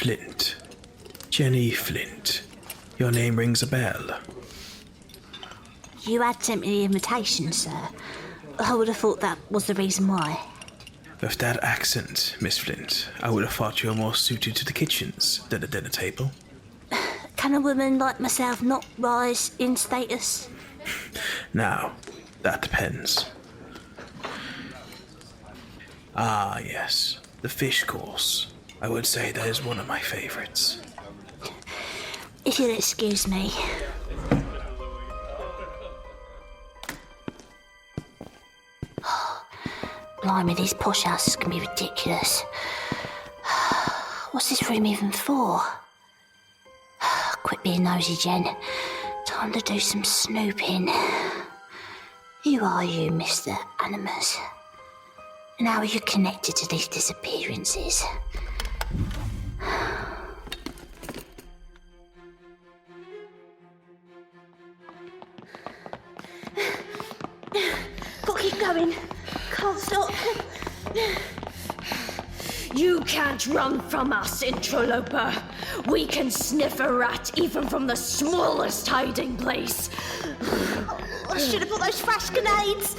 Flint. Jenny Flint. Your name rings a bell. You had sent me the invitation, sir. I would have thought that was the reason why. With that accent, Miss Flint, I would have thought you were more suited to the kitchens than the dinner table. Can a woman like myself not rise in status? Now, that depends. Ah, yes, the fish course. I would say that is one of my favourites. If you'll excuse me. Blimey, these posh houses can be ridiculous. What's this room even for? Quit being nosy, Jen. Time to do some snooping. Who are you, Mr. Animus? And how are you connected to these disappearances? Got to keep going. Can't stop. You can't run from us, interloper. We can sniff a rat even from the smallest hiding place. I should have put those flash grenades.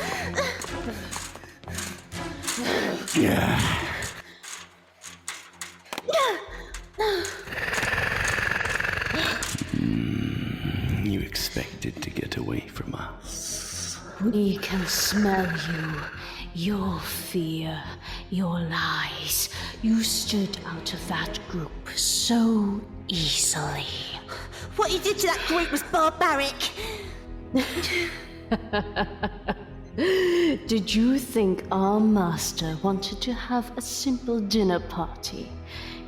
You expected to get away from us. We can smell you, your fear, your lies. You stood out of that group so easily. What you did to that group was barbaric. Did you think our master wanted to have a simple dinner party?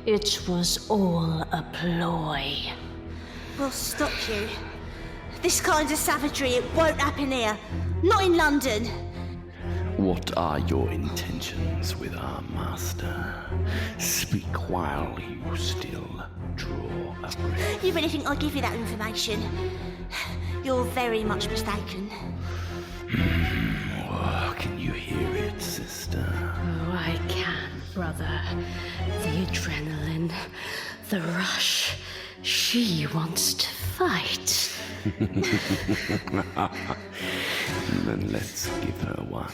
It was all a ploy. We'll stop you. This kind of savagery, it won't happen here. Not in London. What are your intentions with our master? Speak while you still draw a breath. You really think I'll give you that information? You're very much mistaken. Oh, can you hear it, sister? Oh, I can, brother. The adrenaline, the rush. She wants to fight. Then let's give her one.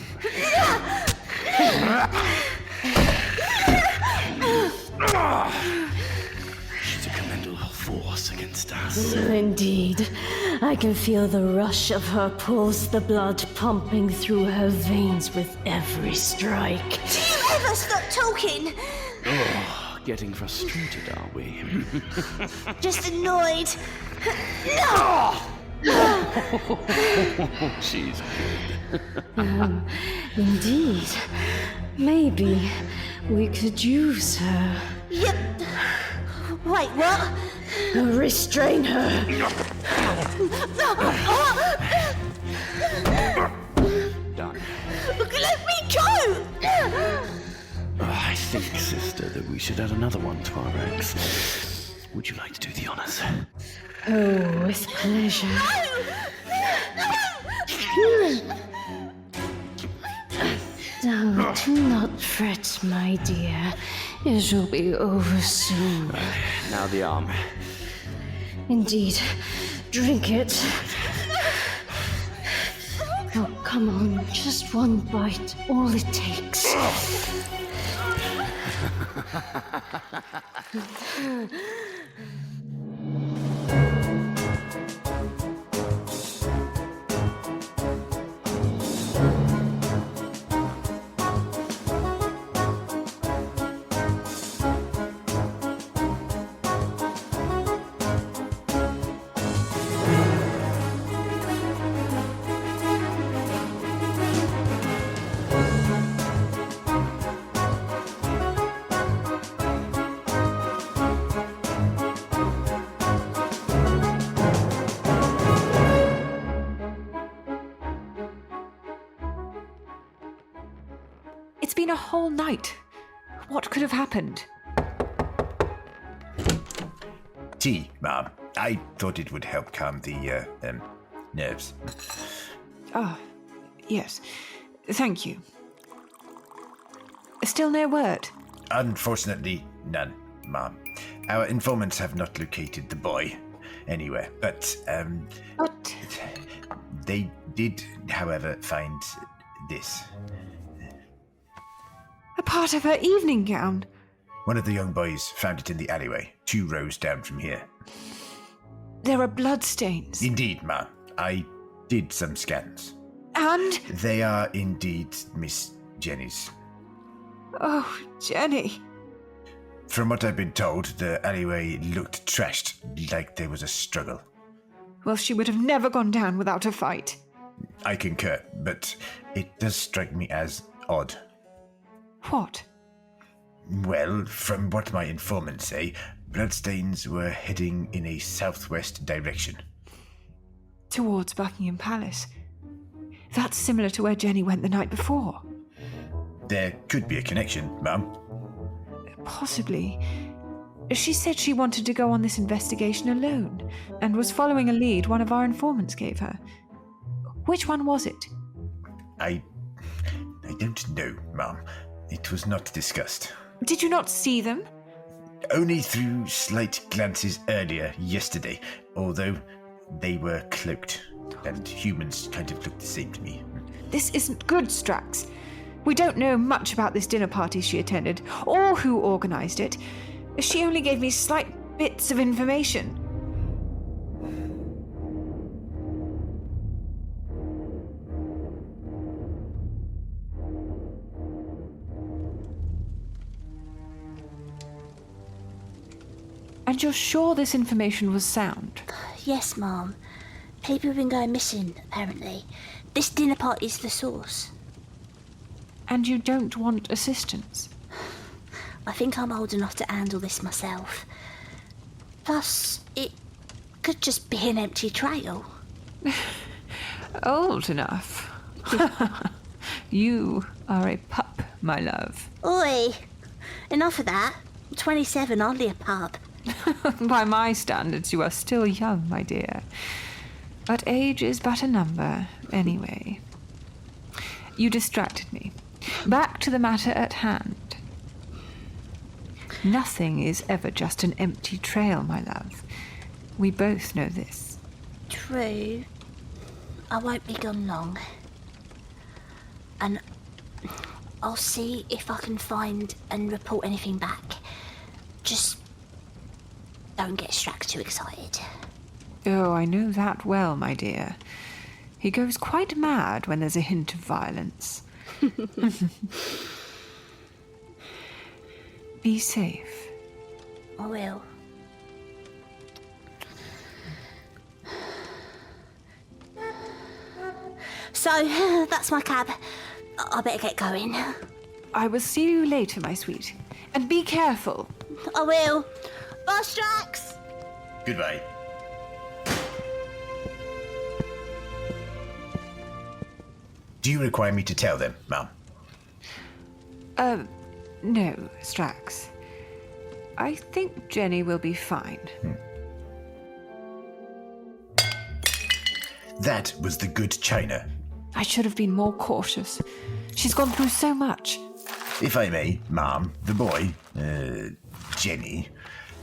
She's a commendable force against us. Indeed. I can feel the rush of her pulse, the blood pumping through her veins with every strike. Do you ever stop talking? Oh, getting frustrated, are we? Just annoyed. No! She's good. Indeed. Maybe we could use her. Yep. Wait, what? Restrain her. Done. Let me go! I think, sister, that we should add another one to our ranks. Would you like to do the honors? Oh, with pleasure. Oh, do not fret, my dear. It will be over soon. Now the arm. Indeed. Drink it. Oh, come on. Just one bite. All it takes. It's been a whole night. What could have happened? Tea, Mom. I thought it would help calm the, nerves. Ah, yes. Thank you. Still no word? Unfortunately, none, Mom. Our informants have not located the boy anywhere, but But they did, however, find this. a part of her evening gown. One of the young boys found it in the alleyway, 2 rows down from here. There are bloodstains. Indeed, ma'am. I did some scans. And... They are indeed Miss Jenny's. Oh, Jenny. From what I've been told, the alleyway looked trashed, like there was a struggle. Well, she would have never gone down without a fight. I concur, but it does strike me as odd. What? Well, from what my informants say, bloodstains were heading in a southwest direction. Towards Buckingham Palace. That's similar to where Jenny went the night before. There could be a connection, ma'am. Possibly. She said she wanted to go on this investigation alone, and was following a lead one of our informants gave her. Which one was it? I don't know, ma'am. It was not discussed. Did you not see them? Only through slight glances earlier yesterday, although they were cloaked, and humans kind of looked the same to me. This isn't good, Strax. We don't know much about this dinner party she attended, or who organised it. She only gave me slight bits of information. And you're sure this information was sound? Yes, Mom. People have been going missing, apparently. This dinner party's the source. And you don't want assistance? I think I'm old enough to handle this myself. Plus, it could just be an empty trail. Old enough? You are a pup, my love. Oi! Enough of that. I'm 27, hardly a pup. By my standards, you are still young, my dear. But age is but a number, anyway. You distracted me. Back to the matter at hand. Nothing is ever just an empty trail, my love. We both know this. True. I won't be gone long. And I'll see if I can find and report anything back. Just don't get Strax too excited. Oh, I know that well, my dear. He goes quite mad when there's a hint of violence. Be safe. I will. So, that's my cab. I better get going. I will see you later, my sweet. And be careful. I will. Bye, Strax! Goodbye. Do you require me to tell them, ma'am? No, Strax. I think Jenny will be fine. That was the good china. I should have been more cautious. She's gone through so much. If I may, ma'am, the boy, Jenny,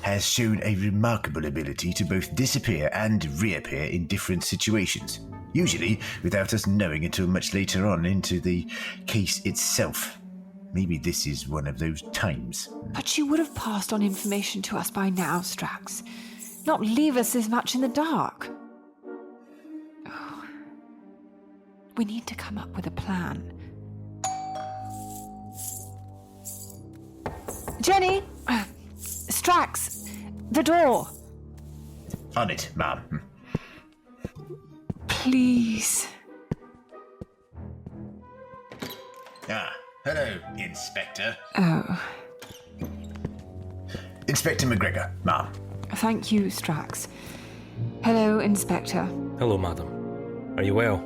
has shown a remarkable ability to both disappear and reappear in different situations, usually without us knowing until much later on into the case itself. Maybe this is one of those times. But she would have passed on information to us by now, Strax. Not leave us this much in the dark. Oh. We need to come up with a plan. Jenny! Strax! The door! On it, ma'am. Please. Ah, hello, Inspector. Oh, Inspector McGregor, ma'am. thank you, Strax. Hello, Inspector. Hello, madam. Are you well?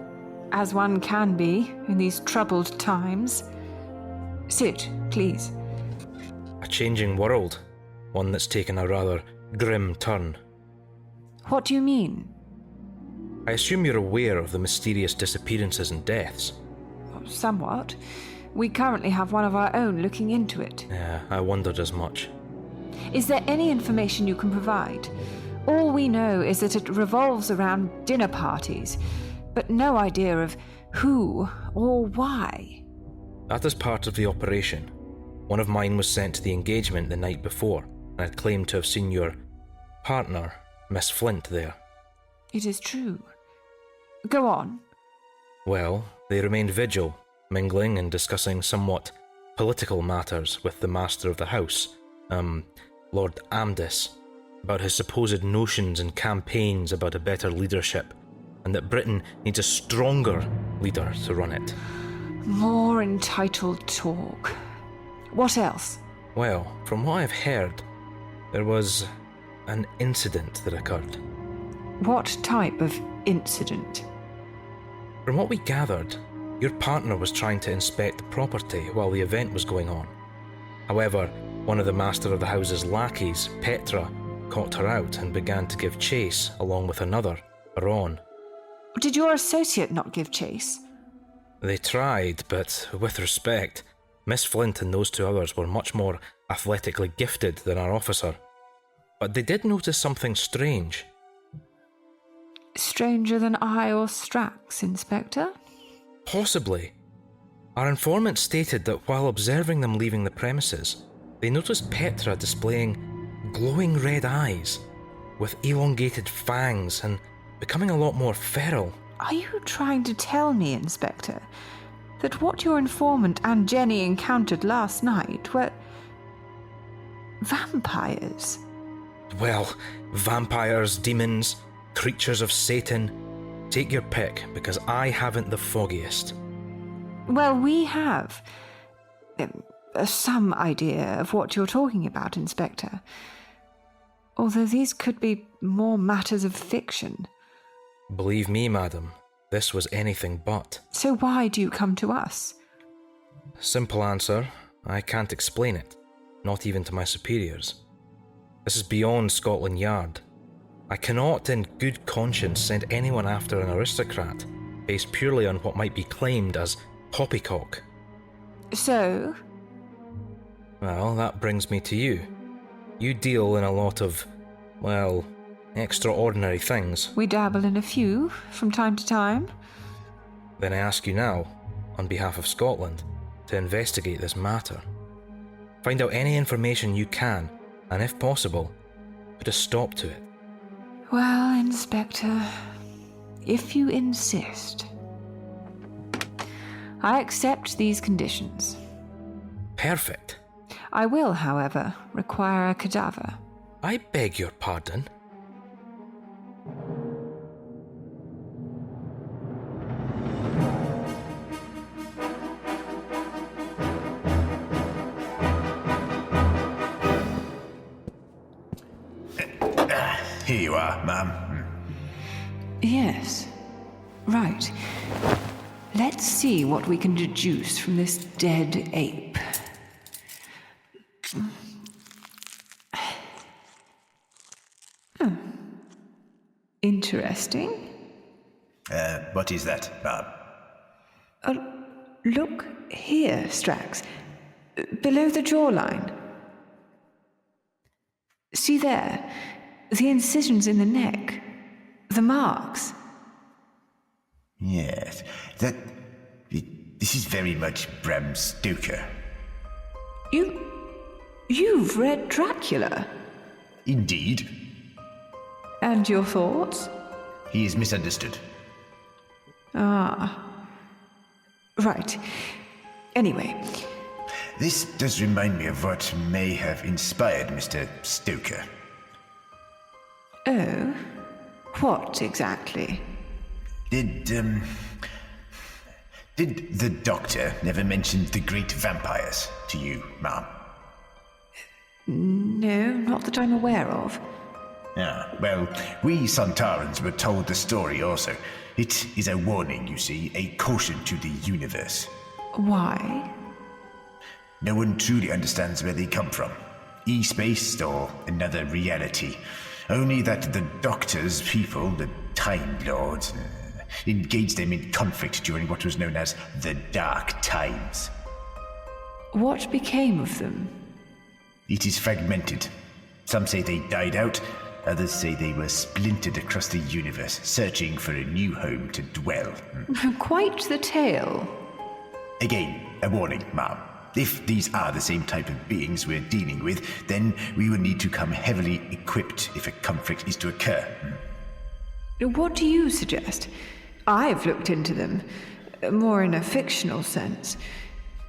As one can be in these troubled times. Sit, please. A changing world. One that's taken a rather grim turn. What do you mean? I assume you're aware of the mysterious disappearances and deaths. Somewhat. We currently have one of our own looking into it. Yeah, I wondered as much. Is there any information you can provide? All we know is that it revolves around dinner parties, but no idea of who or why. That is part of the operation. One of mine was sent to the engagement the night before, and had claimed to have seen your partner, Miss Flint, there. It is true. Go on. Well, they remained vigil, mingling and discussing somewhat political matters with the master of the house, Lord Amdis, about his supposed notions and campaigns about a better leadership, and that Britain needs a stronger leader to run it. More entitled talk. What else? Well, from what I've heard, there was an incident that occurred. What type of incident? From what we gathered, your partner was trying to inspect the property while the event was going on. However, one of the master of the house's lackeys, Petra, caught her out and began to give chase along with another, Arawn. Did your associate not give chase? They tried, but with respect, Miss Flint and those two others were much more athletically gifted than our officer. But they did notice something strange. Stranger than I or Strax, Inspector? Possibly. Our informant stated that while observing them leaving the premises, they noticed Petra displaying glowing red eyes with elongated fangs and becoming a lot more feral. Are you trying to tell me, Inspector, that what your informant and Jenny encountered last night were vampires? Well, vampires, demons, creatures of Satan. Take your pick, because I haven't the foggiest. Well, we have some idea of what you're talking about, Inspector. Although these could be more matters of fiction. Believe me, madam, this was anything but. So why do you come to us? Simple answer, I can't explain it, not even to my superiors. This is beyond Scotland Yard. I cannot in good conscience send anyone after an aristocrat, based purely on what might be claimed as poppycock. So? Well, that brings me to you. You deal in a lot of, well, extraordinary things. We dabble in a few, from time to time. Then I ask you now, on behalf of Scotland, to investigate this matter. Find out any information you can, and if possible, put a stop to it. Well, Inspector, if you insist. I accept these conditions. Perfect. I will, however, require a cadaver. I beg your pardon? Here you are, ma'am. Yes. Right. Let's see what we can deduce from this dead ape. Interesting. What is that, ma'am? Look here, Strax. Below the jawline. See there? The incisions in the neck. The marks. Yes, this is very much Bram Stoker. You've read Dracula? Indeed. And your thoughts? He is misunderstood. Ah. Right. Anyway. This does remind me of what may have inspired Mr. Stoker. Oh? What exactly? Did the doctor never mention the great vampires to you, ma'am? No, not that I'm aware of. Ah, well, we Santarans were told the story also. It is a warning, you see, a caution to the universe. Why? No one truly understands where they come from. E-space or another reality. Only that the Doctor's people, the Time Lords, engaged them in conflict during what was known as the Dark Times. What became of them? It is fragmented. Some say they died out, others say they were splintered across the universe, searching for a new home to dwell. Quite the tale. Again, a warning, ma'am. If these are the same type of beings we're dealing with, then we will need to come heavily equipped if a conflict is to occur. What do you suggest? I've looked into them, more in a fictional sense,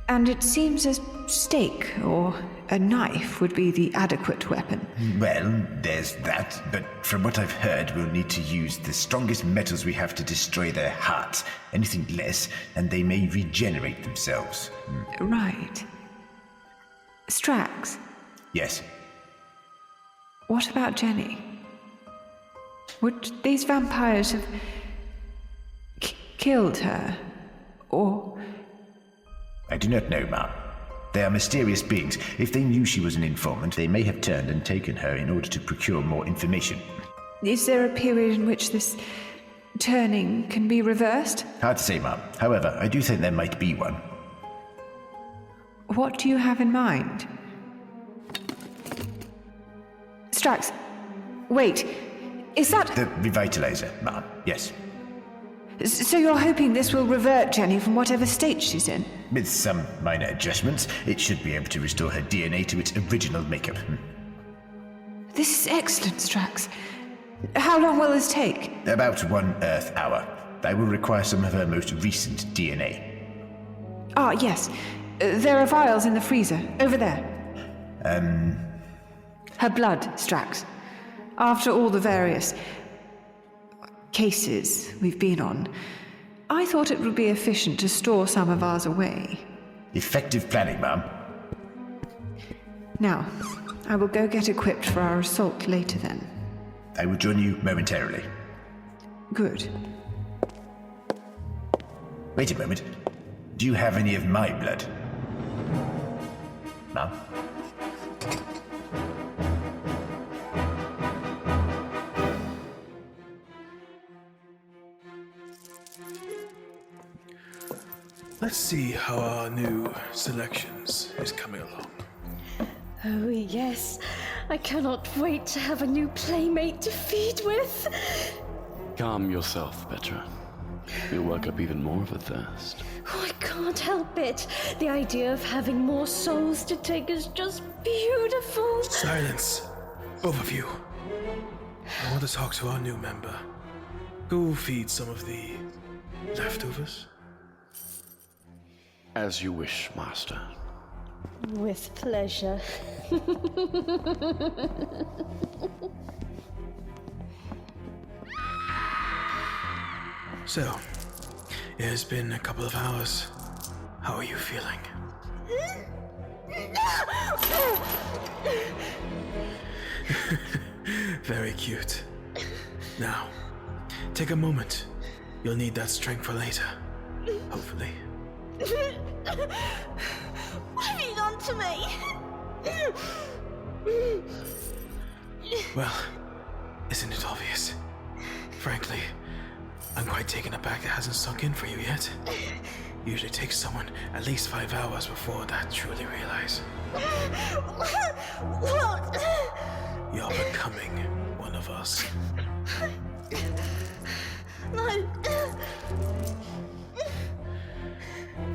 and it seems a stake or a knife would be the adequate weapon. Well, there's that, but from what I've heard, we'll need to use the strongest metals we have to destroy their hearts. Anything less, and they may regenerate themselves. Right. Strax, Yes. what about Jenny? Would these vampires have killed her? Or... I do not know, ma'am. They are mysterious beings. If they knew she was an informant, they may have turned and taken her in order to procure more information. Is there a period in which this turning can be reversed? Hard to say, ma'am. However, I do think there might be one. What do you have in mind? Strax, wait. Is that... The revitalizer, ma'am. Yes. So you're hoping this will revert Jenny from whatever state she's in? With some minor adjustments, it should be able to restore her DNA to its original makeup. This is excellent, Strax. How long will this take? About 1 Earth hour. I will require some of her most recent DNA. Ah, yes. There are vials in the freezer, over there. Her blood, Strax. After all the various cases we've been on, I thought it would be efficient to store some of ours away. Effective planning, ma'am. Now, I will go get equipped for our assault later then. I will join you momentarily. Good. Wait a moment. Do you have any of my blood? Ma'am? Let's see how our new selections is coming along. Oh, yes. I cannot wait to have a new playmate to feed with. Calm yourself, Petra. You'll work up even more of a thirst. Oh, I can't help it. The idea of having more souls to take is just beautiful. Silence, both of you. I want to talk to our new member. Go feed some of the leftovers. As you wish, Master. With pleasure. So, it has been a couple of hours. How are you feeling? Very cute. Now, take a moment. You'll need that strength for later. Hopefully. What have you done to me? Well, isn't it obvious? Frankly, I'm quite taken aback it hasn't sunk in for you yet. Usually takes someone at least 5 hours before that truly realize. What? You're becoming one of us. No.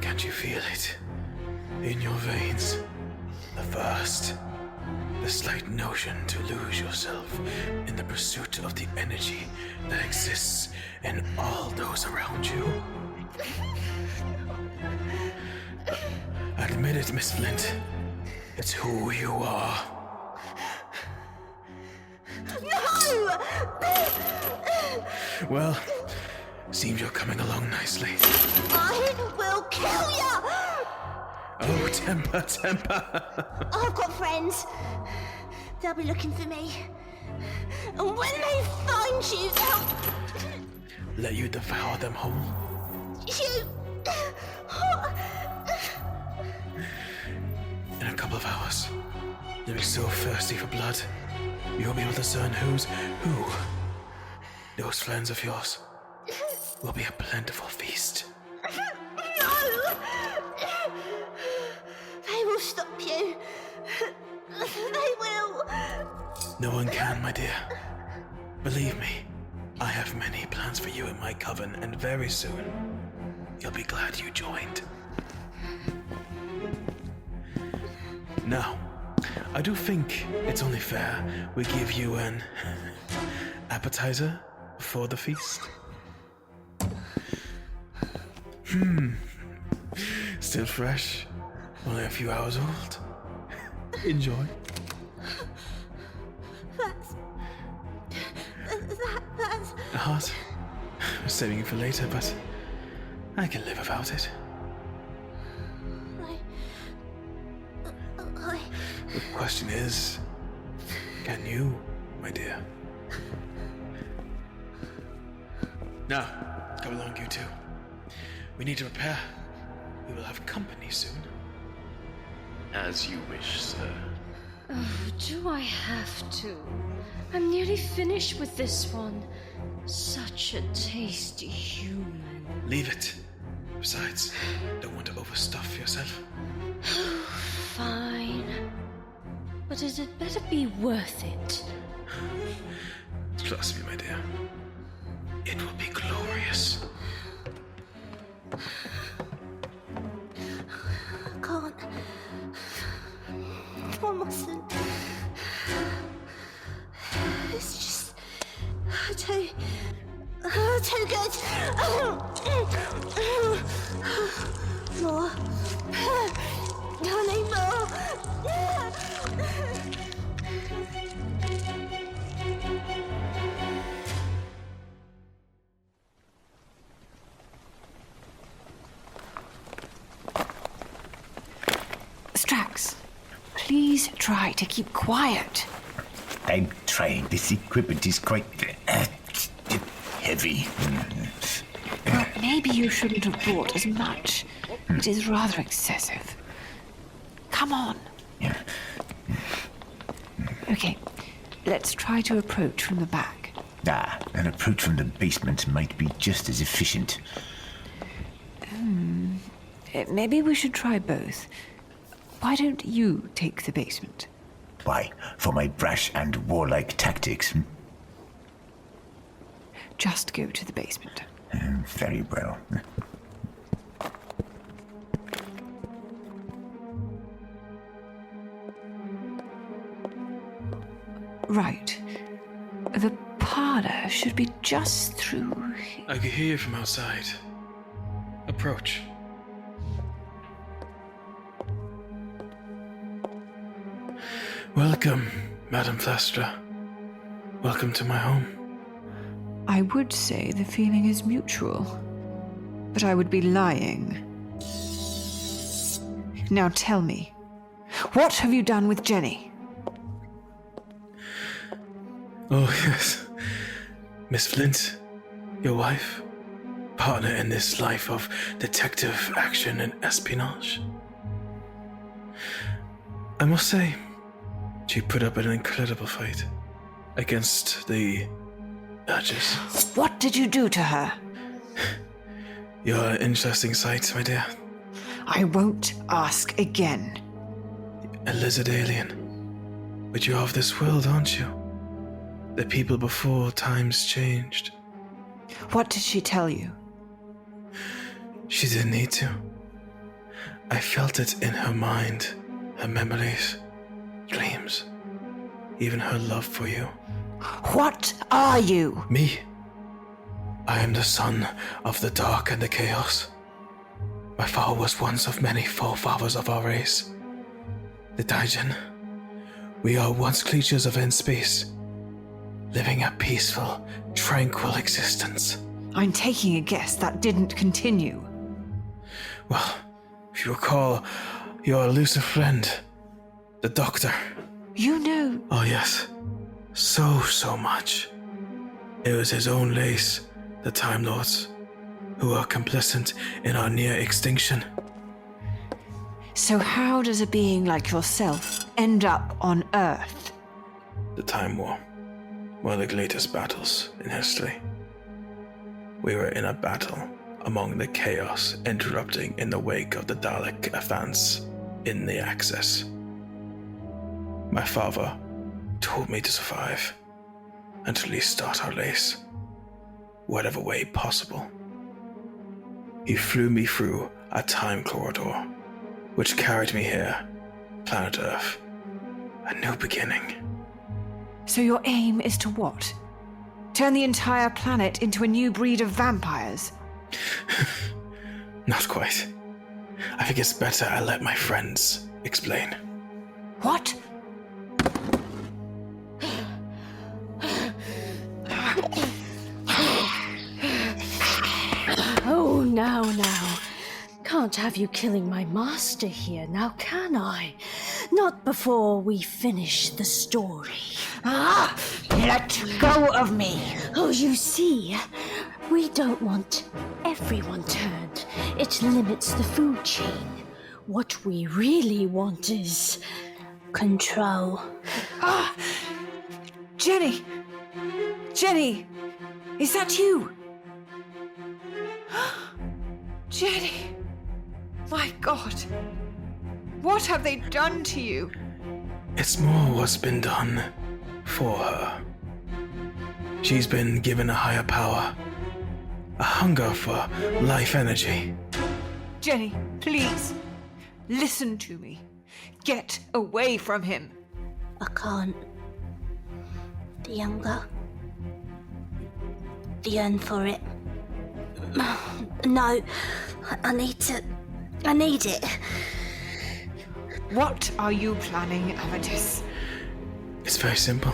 Can't you feel it? In your veins. The thirst. The slight notion to lose yourself in the pursuit of the energy that exists in all those around you. Admit it, Miss Flint. It's who you are. No! Well, seems you're coming along nicely. I will kill you! Oh, temper. I've got friends. They'll be looking for me. And when they find you, they'll... Let you devour them whole. You... In a couple of hours, you'll be so thirsty for blood, you'll be able to discern who's who. Those friends of yours will be a plentiful feast. No! They will stop you. They will. No one can, my dear. Believe me, I have many plans for you in my coven, and very soon, you'll be glad you joined. Now, I do think it's only fair we give you an appetizer before the feast. Still fresh, only a few hours old. Enjoy. That's... A heart. I was saving it for later, but I can live without it. The question is, can you, my dear? Now, come along, you two. We need to prepare. We will have company soon. As you wish, sir. Oh, do I have to? I'm nearly finished with this one. Such a tasty human. Leave it. Besides, don't want to overstuff yourself. Fine. But is it better be worth it? Trust me, my dear. It will be glorious. Can't. I mustn't. It's just too good. More. I need more. Strax, please try to keep quiet. I'm trying. This equipment is quite heavy. Well, maybe you shouldn't have brought as much. It is rather excessive. Come on. Yeah. Okay, let's try to approach from the back. An approach from the basement might be just as efficient. Maybe we should try both. Why don't you take the basement? Why? For my brash and warlike tactics. Just go to the basement. Very well. Right. The parlor should be just through here. I can hear you from outside. Approach. Welcome, Madam Vastra. Welcome to my home. I would say the feeling is mutual, but I would be lying. Now tell me, what have you done with Jenny? Oh, yes. Miss Flint, your wife, partner in this life of detective action and espionage. I must say, she put up an incredible fight against the urges. What did you do to her? You're an interesting sight, my dear. I won't ask again. A lizard alien. But you're of this world, aren't you? The people before times changed. What did she tell you? She didn't need to. I felt it in her mind, her memories, dreams, even her love for you. What are you? Me? I am the son of the dark and the chaos. My father was once of many forefathers of our race. The Daijin. We are once creatures of end space, living a peaceful, tranquil existence. I'm taking a guess that didn't continue. Well, if you recall, your elusive friend, the Doctor. You know... Oh yes, so much. It was his own race, the Time Lords, who are complicit in our near extinction. So how does a being like yourself end up on Earth? The Time War, one of the greatest battles in history. We were in a battle among the chaos interrupting in the wake of the Dalek advance in the Axis. My father told me to survive and to at least start our race, whatever way possible. He flew me through a time corridor, which carried me here, planet Earth, a new beginning. So your aim is to what? Turn the entire planet into a new breed of vampires? Not quite. I think it's better I let my friends explain. What? Oh, now. Can't have you killing my master here, now can I? Not before we finish the story. Let go of me! Oh, you see, we don't want everyone turned. It limits the food chain. What we really want is Control. Jenny! Jenny! Is that you? Jenny! My God! What have they done to you? It's more what's been done for her. She's been given a higher power, a hunger for life energy. Jenny, please, listen to me. Get away from him. I can't. The younger. The yearn for it. No, I need it. What are you planning, Amdis? It's very simple.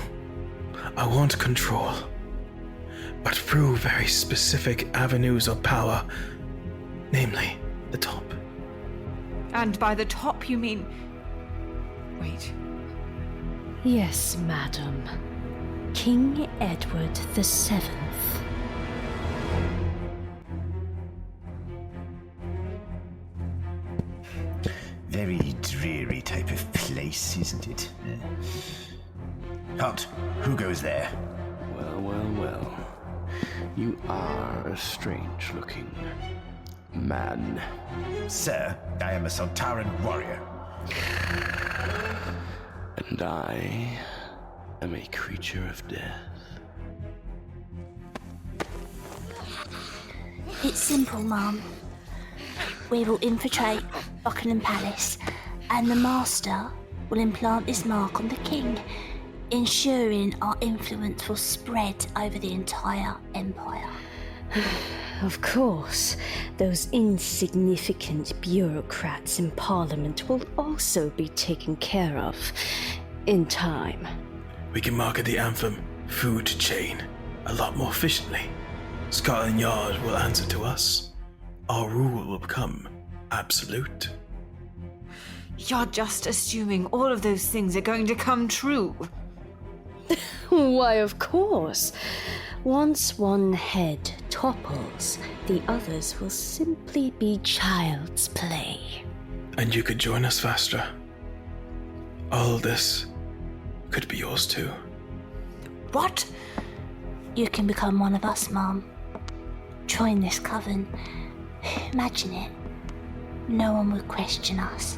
I want control, but through very specific avenues of power, namely the top. And by the top you mean... Wait. yes, madam. King Edward VII. Very dreary type of place, isn't it? Hunt, who goes there? Well. You are a strange-looking man. Sir, I am a Sontaran warrior. And I am a creature of death. It's simple, Mum. We will infiltrate Buckingham Palace, and the Master will implant this mark on the King, ensuring our influence will spread over the entire Empire. Of course, those insignificant bureaucrats in Parliament will also be taken care of in time. We can market the anthem food chain a lot more efficiently. Scotland Yard will answer to us. Our rule will become absolute. You're just assuming all of those things are going to come true. Why, of course. Once one head topples, the others will simply be child's play. And you could join us, Vastra. All this could be yours too. What? You can become one of us, Mum. Join this coven. Imagine it. No one would question us.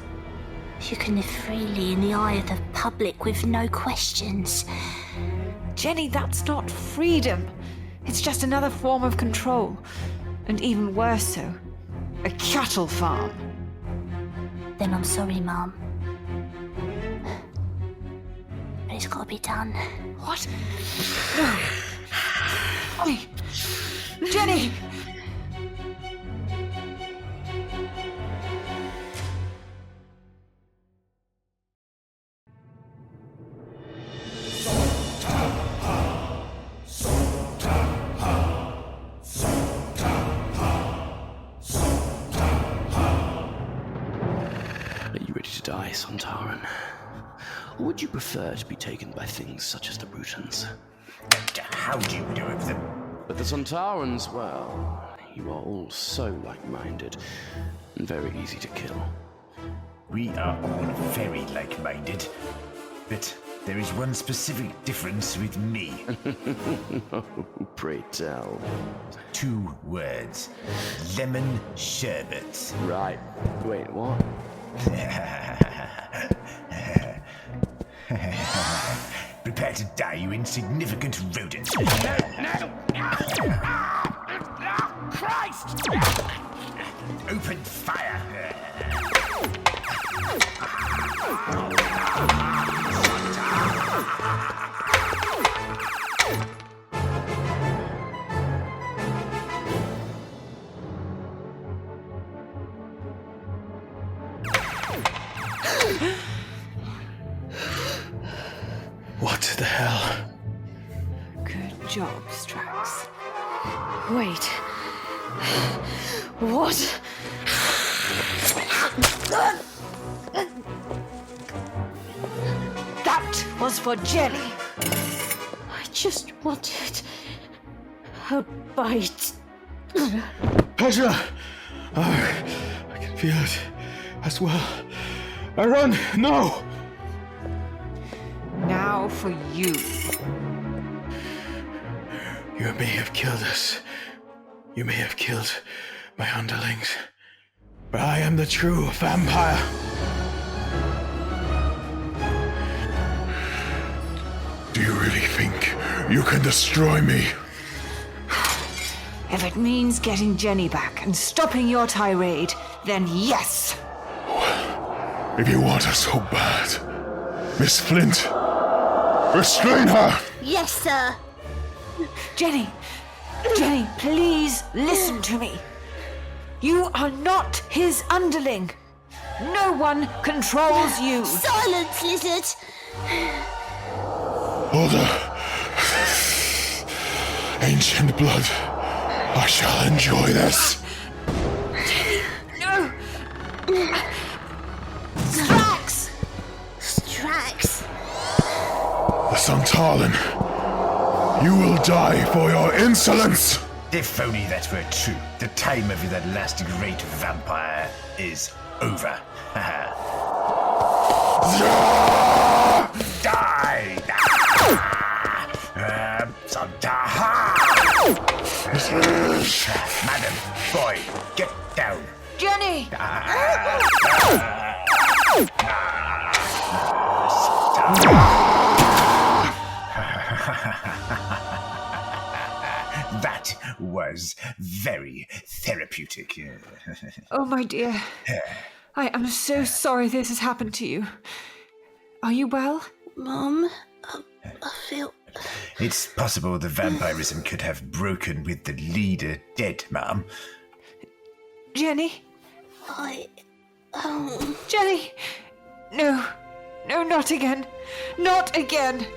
You can live freely in the eye of the public with no questions. Jenny, that's not freedom. It's just another form of control. And even worse so, a cattle farm. Then I'm sorry, Mum. But it's got to be done. What? Oi! Jenny! Die, Sontaran? Or would you prefer to be taken by things such as the Brutans? How do you know of them? But the Sontarans, well, you are all so like-minded and very easy to kill. We are all very like-minded, but there is one specific difference with me. Oh, pray tell. 2 words. Lemon sherbet. Right. Wait, what? prepare to die, you insignificant rodent. No! Christ! Open fire. What the hell? Good job, Strax. Wait. What? That was for Jenny. I just wanted a bite. Petra! Oh, I can feel it as well. Arawn, no! Now for you. You may have killed us. You may have killed my underlings. But I am the true vampire. Do you really think you can destroy me? If it means getting Jenny back and stopping your tirade, then yes. If you want her so bad, Miss Flint, restrain her! Yes, sir. Jenny, please listen to me. You are not his underling. No one controls you. Silence, lizard. Order. Ancient blood. I shall enjoy this. No. Strax! Strax. The Santalin. You will die for your insolence. If only that were true, the time of that last great vampire is over. Die! Madam, boy, get down. Jenny! That was very therapeutic. Oh, my dear. I am so sorry this has happened to you. Are you well? Mum, I feel... It's possible the vampirism could have broken with the leader dead, Ma'am. Jenny? I... Jenny! No, not again. Not again.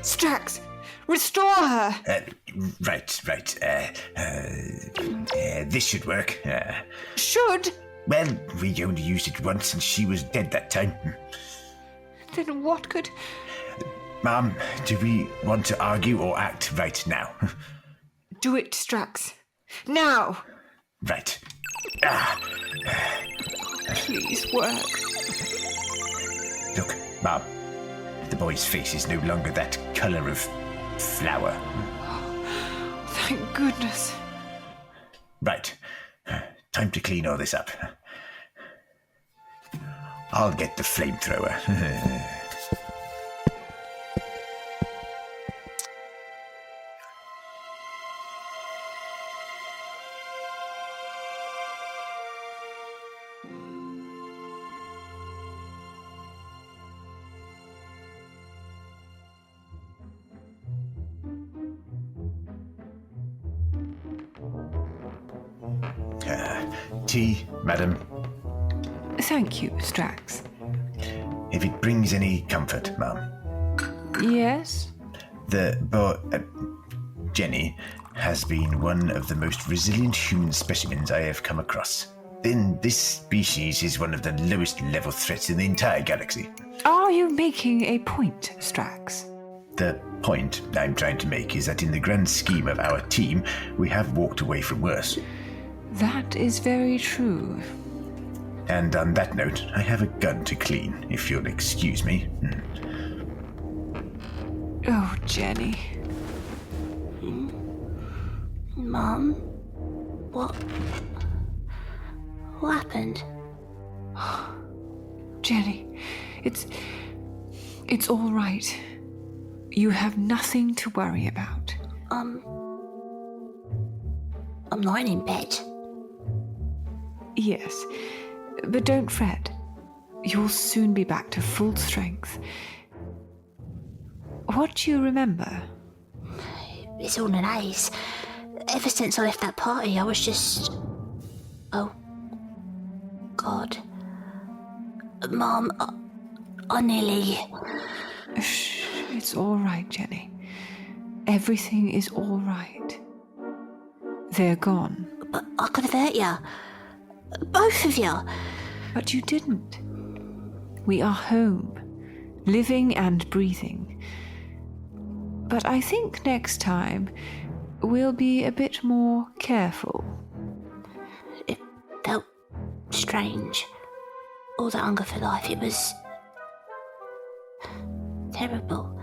Strax, restore her. Right. This should work. Should? Well, we only used it once and she was dead that time. Then what could... Ma'am, do we want to argue or act right now? Do it, Strax. Now! Right. Please work. Look, Ma'am, the boy's face is no longer that colour of flower. Thank goodness. Right. Time to clean all this up. I'll get the flamethrower. Tea, madam. Thank you, Strax. If it brings any comfort, ma'am. Yes? Jenny has been one of the most resilient human specimens I have come across. Then this species is one of the lowest level threats in the entire galaxy. Are you making a point, Strax? The point I'm trying to make is that in the grand scheme of our team, we have walked away from worse. That is very true. And on that note, I have a gun to clean, if you'll excuse me. Oh, Jenny. Mum? What happened? Jenny, it's all right. You have nothing to worry about. I'm lying in bed. Yes, but don't fret. You'll soon be back to full strength. What do you remember? It's all an haze. Ever since I left that party, I was just... Oh. God. Mom, I nearly... Shh, it's all right, Jenny. Everything is all right. They're gone. But I could have hurt you. Both of you. But you didn't. We are home, living and breathing. But I think next time we'll be a bit more careful. It felt strange. All that hunger for life, it was... terrible.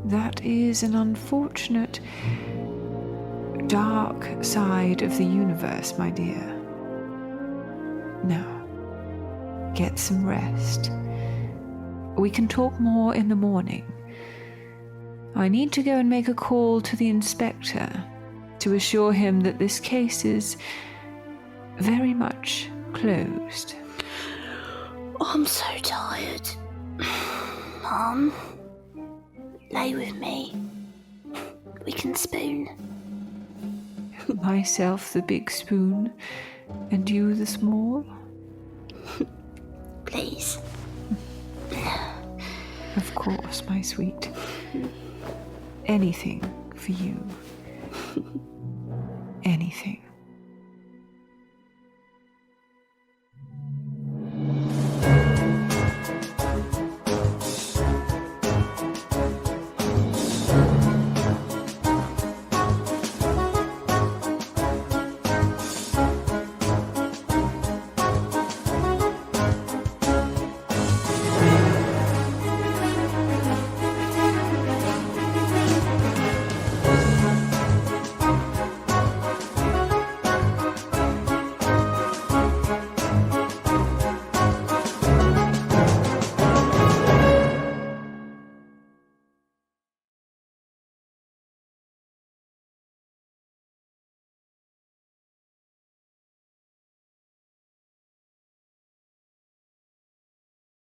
That is an unfortunate, dark side of the universe, my dear. Now, get some rest. We can talk more in the morning. I need to go and make a call to the inspector to assure him that this case is very much closed. I'm so tired. Mom, lay with me. We can spoon. Myself the big spoon, and you the small? Please. Of course, my sweet. Anything for you.